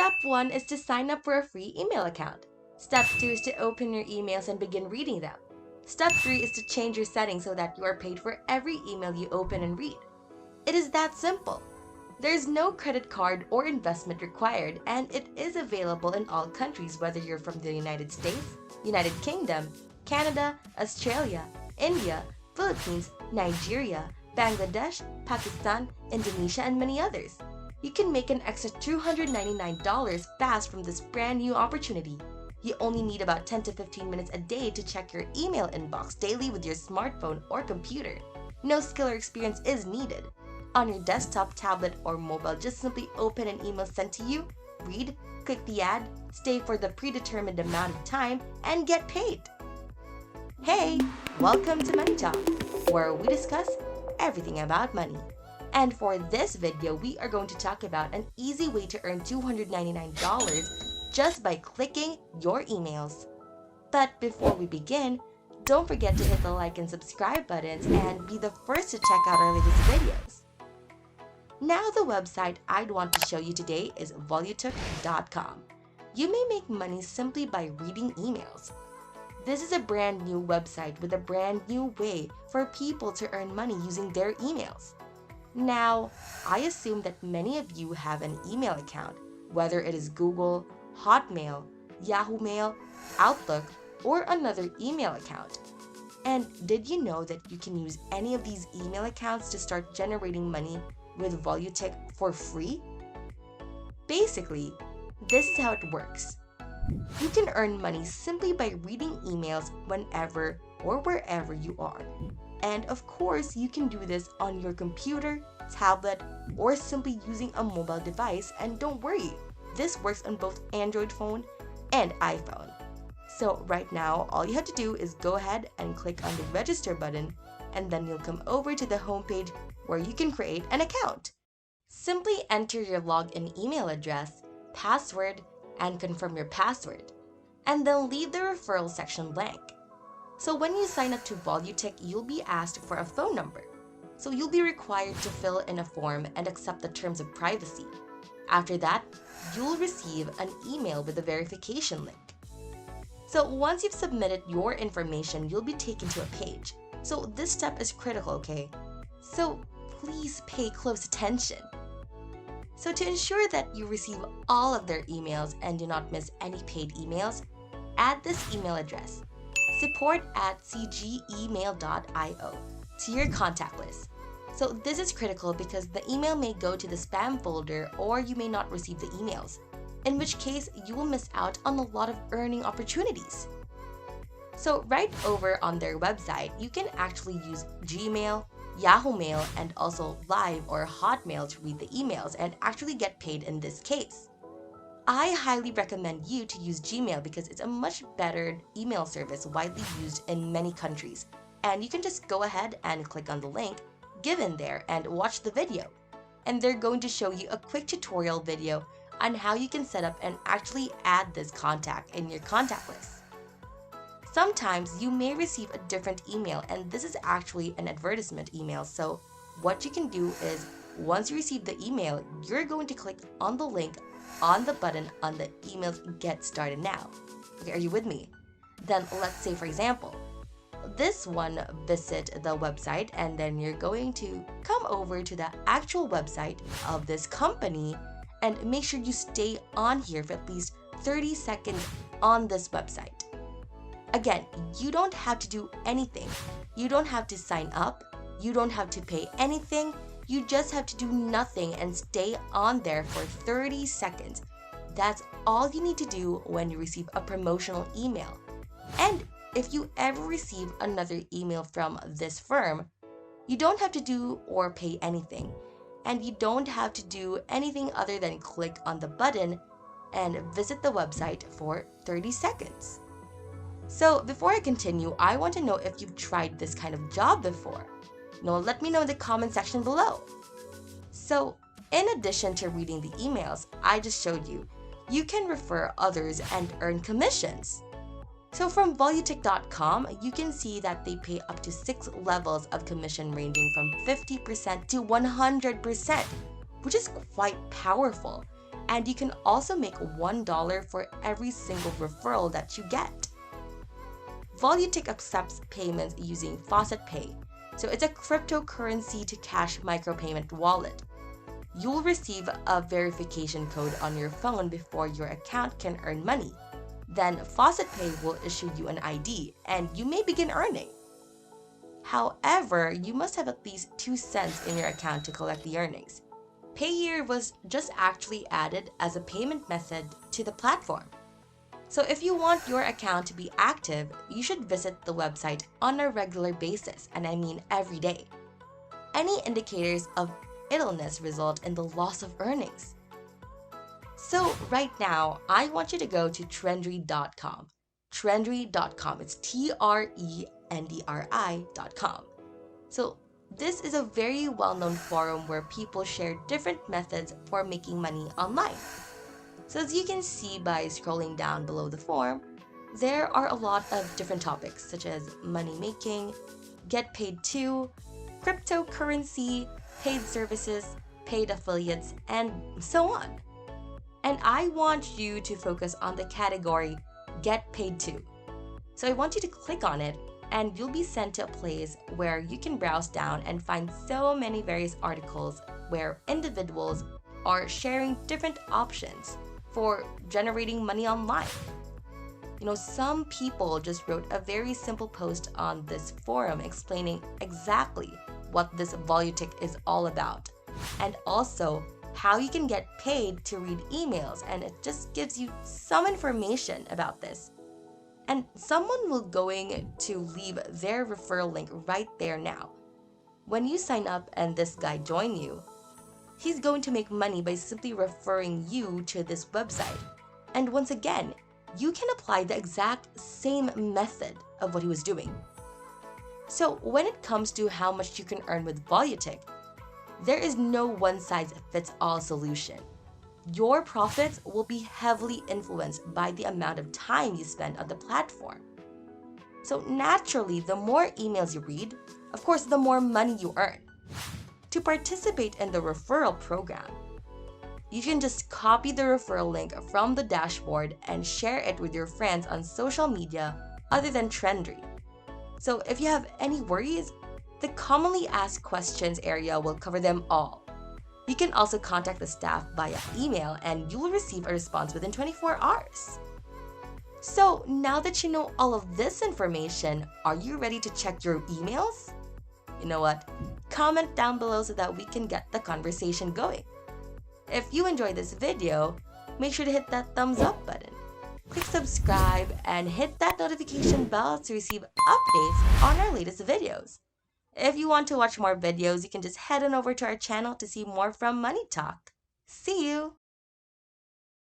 Step 1 is to sign up for a free email account. Step 2 is to open your emails and begin reading them. Step 3 is to change your settings so that you are paid for every email you open and read. It is that simple. There is no credit card or investment required, and it is available in all countries, whether you're from the United States, United Kingdom, Canada, Australia, India, Philippines, Nigeria, Bangladesh, Pakistan, Indonesia, and many others. You can make an extra $299 fast from this brand new opportunity. You only need about 10 to 15 minutes a day to check your email inbox daily with your smartphone or computer. No skill or experience is needed. On your desktop, tablet, or mobile, just simply open an email sent to you, read, click the ad, stay for the predetermined amount of time, and get paid. Hey, welcome to MoneyTalk, where we discuss everything about money. And for this video, we are going to talk about an easy way to earn $299 just by clicking your emails. But before we begin, don't forget to hit the like and subscribe buttons and be the first to check out our latest videos. Now the website I'd want to show you today is volutook.com. You may make money simply by reading emails. This is a brand new website with a brand new way for people to earn money using their emails. Now, I assume that many of you have an email account, whether it is Google, Hotmail, Yahoo Mail, Outlook, or another email account. And did you know that you can use any of these email accounts to start generating money with Volutook for free? Basically, this is how it works. You can earn money simply by reading emails whenever or wherever you are. And of course, you can do this on your computer, tablet, or simply using a mobile device. And don't worry, this works on both Android phone and iPhone. So right now, all you have to do is go ahead and click on the register button, and then you'll come over to the homepage where you can create an account. Simply enter your login email address, password, and confirm your password, and then leave the referral section blank. So when you sign up to Volutook, you'll be asked for a phone number. So you'll be required to fill in a form and accept the terms of privacy. After that, you'll receive an email with a verification link. So once you've submitted your information, you'll be taken to a page. So this step is critical, okay? So please pay close attention. So to ensure that you receive all of their emails and do not miss any paid emails, add this email address, support@cgemail.io, to your contact list. So this is critical because the email may go to the spam folder or you may not receive the emails, in which case you will miss out on a lot of earning opportunities. So right over on their website, you can actually use Gmail, Yahoo Mail, and also Live or Hotmail to read the emails and actually get paid in this case. I highly recommend you to use Gmail because it's a much better email service widely used in many countries. And you can just go ahead and click on the link given there and watch the video. And they're going to show you a quick tutorial video on how you can set up and actually add this contact in your contact list. Sometimes you may receive a different email, and this is actually an advertisement email. So what you can do is once you receive the email, you're going to click on the link on the button on the emails Get Started Now. Okay, are you with me? Then let's say, for example, this one, visit the website, and then you're going to come over to the actual website of this company and make sure you stay on here for at least 30 seconds on this website. Again, you don't have to do anything. You don't have to sign up. You don't have to pay anything. You just have to do nothing and stay on there for 30 seconds. That's all you need to do when you receive a promotional email. And if you ever receive another email from this firm, you don't have to do or pay anything. And you don't have to do anything other than click on the button and visit the website for 30 seconds. So before I continue, I want to know if you've tried this kind of job before. Let me know in the comment section below. So in addition to reading the emails I just showed you, you can refer others and earn commissions. So from volutook.com, you can see that they pay up to 6 levels of commission ranging from 50% to 100%, which is quite powerful. And you can also make $1 for every single referral that you get. Volutic accepts payments using Faucet Pay, so it's a cryptocurrency to cash micropayment wallet. You'll receive a verification code on your phone before your account can earn money. Then Faucet Pay will issue you an ID and you may begin earning. However, you must have at least 2 cents in your account to collect the earnings. Payeer was just actually added as a payment method to the platform. So if you want your account to be active, you should visit the website on a regular basis, and I mean every day. Any indicators of idleness result in the loss of earnings. So right now, I want you to go to Trendry.com. Trendry.com, it's Trendri.com. So this is a very well-known forum where people share different methods for making money online. So as you can see by scrolling down below the form, there are a lot of different topics such as money making, get paid to, cryptocurrency, paid services, paid affiliates, and so on. And I want you to focus on the category get paid to. So I want you to click on it and you'll be sent to a place where you can browse down and find so many various articles where individuals are sharing different options for generating money online. Some people just wrote a very simple post on this forum explaining exactly what this Volutic is all about, and also how you can get paid to read emails, and it just gives you some information about this. And someone will going to leave their referral link right there now. When you sign up and this guy join you, he's going to make money by simply referring you to this website. And once again, you can apply the exact same method of what he was doing. So when it comes to how much you can earn with Volutic, there is no one-size-fits-all solution. Your profits will be heavily influenced by the amount of time you spend on the platform. So naturally, the more emails you read, of course, the more money you earn. To participate in the referral program, you can just copy the referral link from the dashboard and share it with your friends on social media other than Trendry. So if you have any worries, the commonly asked questions area will cover them all. You can also contact the staff via email and you will receive a response within 24 hours. So now that you know all of this information, are you ready to check your emails? You know what? Comment down below so that we can get the conversation going. If you enjoyed this video, make sure to hit that thumbs up button. Click subscribe and hit that notification bell to receive updates on our latest videos. If you want to watch more videos, you can just head on over to our channel to see more from Money Talk. See you!